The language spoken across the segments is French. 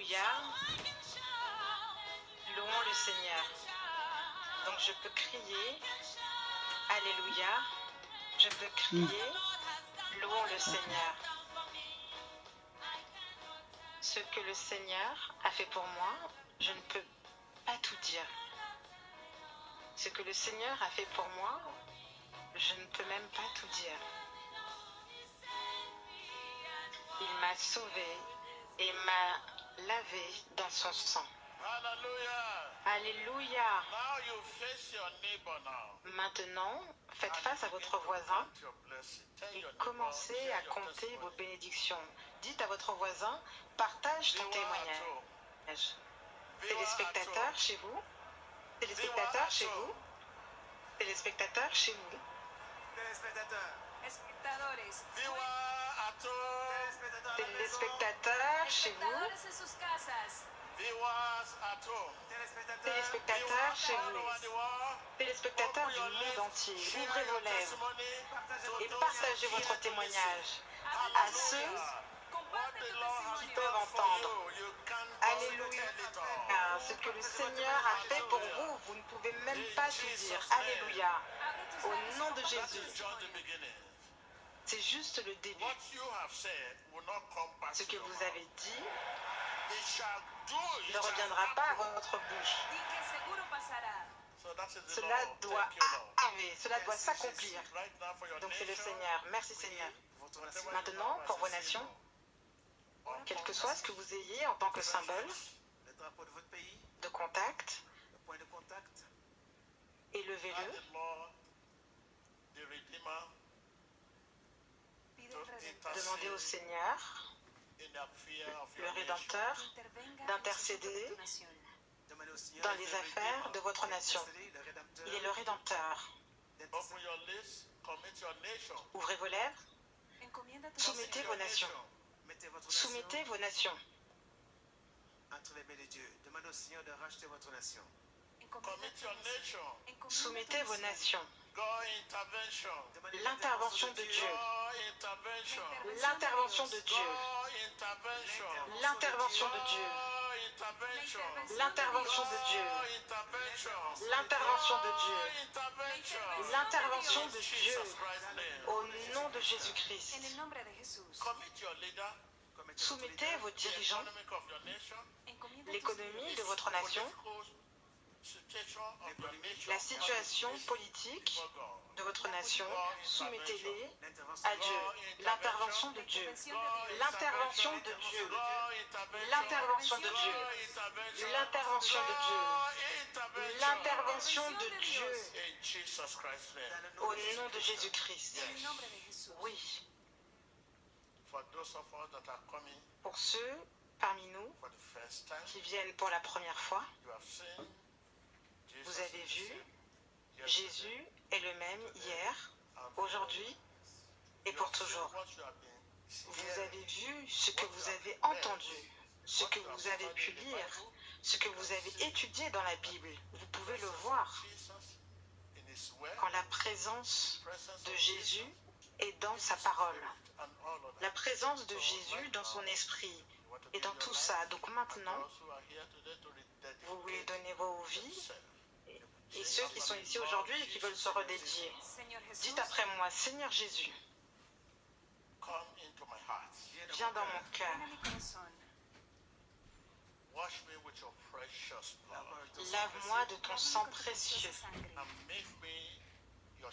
Alléluia. Louons le Seigneur. Donc je peux crier Alléluia. Je peux crier louons le Seigneur. Ce que le Seigneur a fait pour moi, je ne peux pas tout dire. Ce que le Seigneur a fait pour moi, je ne peux même pas tout dire. Il m'a sauvé et m'a lavé dans son sang. Alléluia. Maintenant, faites face à votre voisin et commencez à compter vos bénédictions. Dites à votre voisin, partage ton témoignage. Téléspectateurs chez vous, téléspectateurs chez vous, téléspectateurs chez vous. Espectadores. Téléspectateurs chez vous. Espectadores en sus casas. Téléspectateurs chez vous. Téléspectateurs du monde entier. Ouvrez vos lèvres et partagez votre témoignage à ceux qui peuvent entendre. Alléluia. Ce que le Seigneur a fait pour vous, vous ne pouvez même pas tout dire. Alléluia. Au nom de Jésus. C'est juste le début. Ce que vous avez dit ne reviendra pas à votre bouche. Cela doit arriver, cela doit s'accomplir. Donc c'est le Seigneur. Merci Seigneur. Maintenant, pour vos nations, quel que soit ce que vous ayez en tant que symbole de contact, élevez-le. Demandez au Seigneur, le Rédempteur, d'intercéder dans les affaires de votre nation. Il est le Rédempteur. Ouvrez vos lèvres. Soumettez vos nations. Soumettez vos nations. Entre les mains de Dieu. Demandez au Seigneur de racheter votre nation. Soumettez vos nations. L'intervention de Dieu. L'intervention de Dieu. L'intervention de Dieu. L'intervention de Dieu. L'intervention de Dieu. L'intervention de Dieu. Au nom de Jésus-Christ. Soumettez vos dirigeants, l'économie de votre nation, la situation politique de votre nation, soumettez-les à Dieu. L'intervention de Dieu. L'intervention de Dieu. L'intervention de Dieu. L'intervention de Dieu. L'intervention de Dieu. Au nom de Jésus-Christ. Oui. Pour ceux parmi nous qui viennent pour la première fois, vous avez vu, Jésus est le même hier, aujourd'hui et pour toujours. Vous avez vu ce que vous avez entendu, ce que vous avez pu lire, ce que vous avez étudié dans la Bible. Vous pouvez le voir quand la présence de Jésus est dans sa parole. La présence de Jésus dans son esprit et dans tout ça. Donc maintenant, vous voulez donner vos vies et ceux qui sont ici aujourd'hui et qui veulent se redédier. Dites après moi, Seigneur Jésus, viens dans mon cœur. Lave-moi de ton sang précieux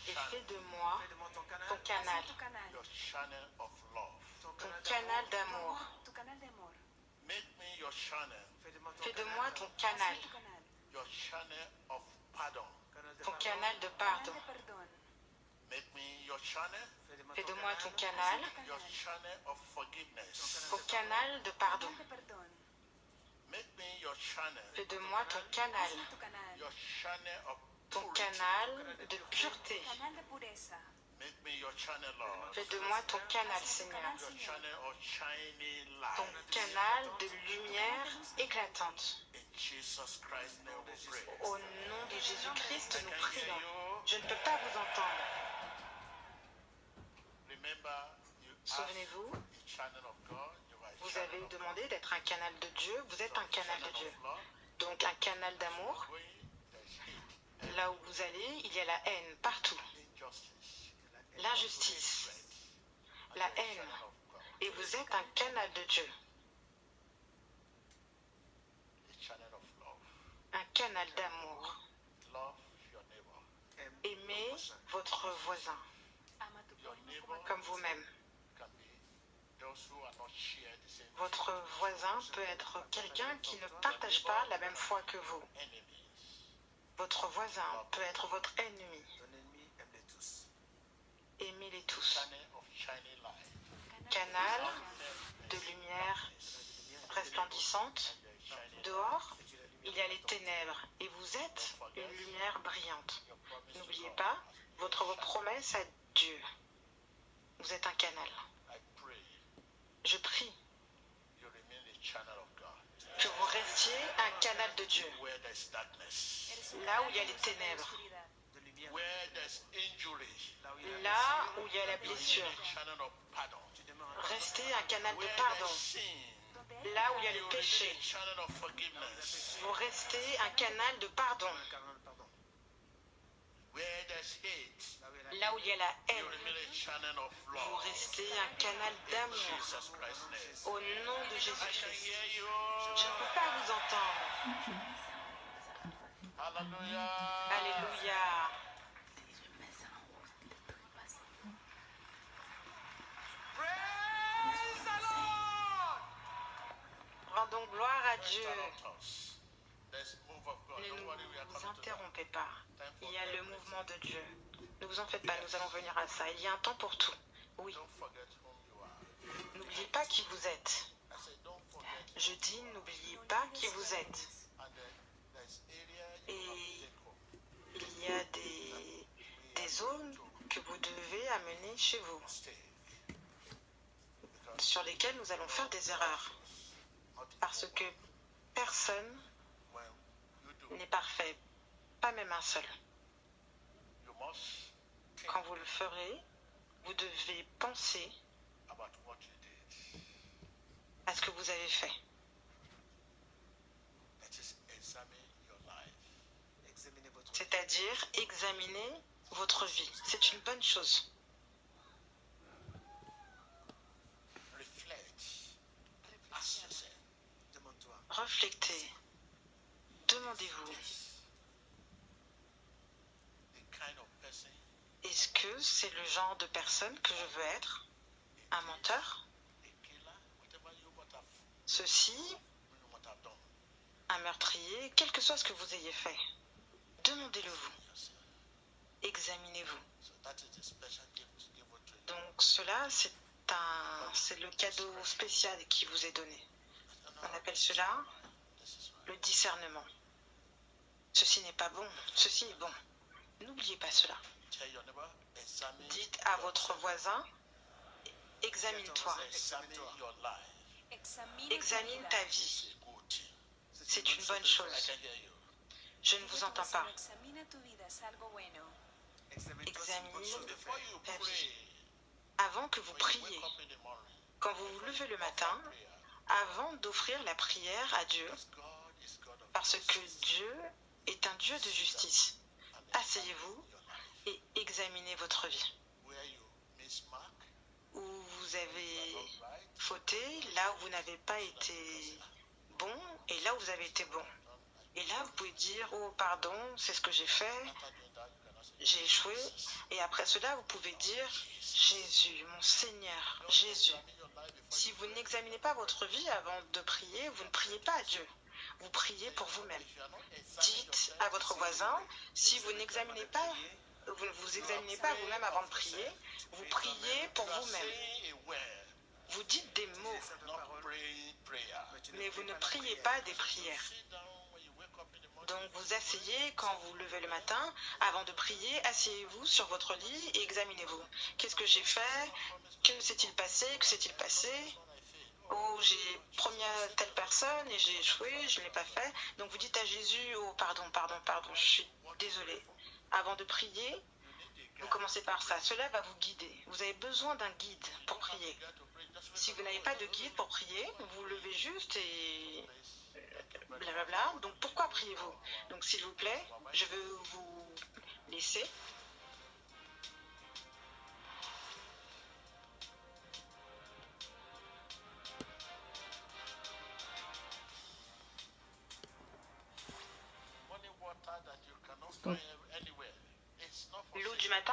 et fais de moi ton canal d'amour. Fais de moi ton canal de pardon. Fais de moi ton canal de pardon. Fais de moi ton canal de pureté. Fais de moi ton canal, Seigneur, ton canal de lumière éclatante. Au nom de Jésus-Christ, nous prions. Je ne peux pas vous entendre. Souvenez-vous, Vous avez demandé d'être un canal de Dieu, vous êtes un canal de Dieu. Donc un canal d'amour. Là où vous allez, il y a la haine partout. L'injustice, la haine. Et vous êtes un canal de Dieu. Un canal d'amour. Aimez votre voisin comme vous-même. Votre voisin peut être quelqu'un qui ne partage pas la même foi que vous. Votre voisin peut être votre ennemi. Ton ennemi, aime-les tous. Aimez-les tous. Canal de lumière resplendissante. Dehors, il y a les ténèbres et vous êtes une lumière brillante. N'oubliez pas votre promesse à Dieu. Vous êtes un canal. Je prie que vous restiez un canal de Dieu. Là où il y a les ténèbres, De lumière, là où il y a la blessure, tu demeures un restez un canal de pardon. Là où il y a le péché, vous restez un canal de pardon. canal, pardon. Là où il y a la haine, vous restez un canal d'amour. Au nom de Jésus-Christ. Je ne peux pas vous entendre. Alléluia. Rendons gloire à Dieu. Ne vous interrompez pas. Il y a le mouvement de Dieu. Ne vous en faites pas, nous allons venir à ça. Il y a un temps pour tout. Oui. N'oubliez pas qui vous êtes. Je dis, n'oubliez pas qui vous êtes. Et il y a des zones que vous devez amener chez vous, sur lesquelles nous allons faire des erreurs. Parce que personne n'est parfait, pas même un seul. Quand vous le ferez, vous devez penser à ce que vous avez fait. Examinez votre vie. C'est-à-dire examiner votre vie. C'est une bonne chose. Demande-toi, Réfléchissez. Demandez-vous, est-ce que c'est le genre de personne que je veux être? Un menteur? Ceci, un meurtrier, quel que soit ce que vous ayez fait. Demandez-le-vous. Examinez-vous. Donc cela, c'est le cadeau spécial qui vous est donné. On appelle cela le discernement. Ceci n'est pas bon, ceci est bon. N'oubliez pas cela. Dites à votre voisin, examine-toi, examine ta vie. C'est une bonne chose. Je ne vous entends pas. examine-toi si une bonne chose te fait. Ta vie. Avant que vous priez, quand vous vous levez le matin, avant d'offrir la prière à Dieu, parce que Dieu est un Dieu de justice. Asseyez-vous et examinez votre vie. Où vous avez fauté, là où vous n'avez pas été bon, et là où vous avez été bon. Et là, vous pouvez dire, oh pardon, c'est ce que j'ai fait, j'ai échoué. Et après cela, vous pouvez dire, Jésus, mon Seigneur, Jésus. Si vous n'examinez pas votre vie avant de prier, vous ne priez pas à Dieu. Vous priez pour vous-même. Dites à votre voisin, si vous n'examinez pas, vous ne vous examinez pas vous-même avant de prier, vous priez pour vous-même. Vous dites des mots, mais vous ne priez pas des prières. Donc vous asseyez quand vous levez le matin, avant de prier, asseyez-vous sur votre lit et examinez-vous. Qu'est-ce que j'ai fait? Que s'est-il passé? Que s'est-il passé? Oh, j'ai promis à telle personne et j'ai échoué, je ne l'ai pas fait. Donc vous dites à Jésus, oh pardon, je suis désolé. Avant de prier, vous commencez par ça. Cela va vous guider. Vous avez besoin d'un guide pour prier. Si vous n'avez pas de guide pour prier, vous vous levez juste et blablabla. Donc pourquoi priez-vous? Donc s'il vous plaît, je veux vous laisser. L'eau du matin,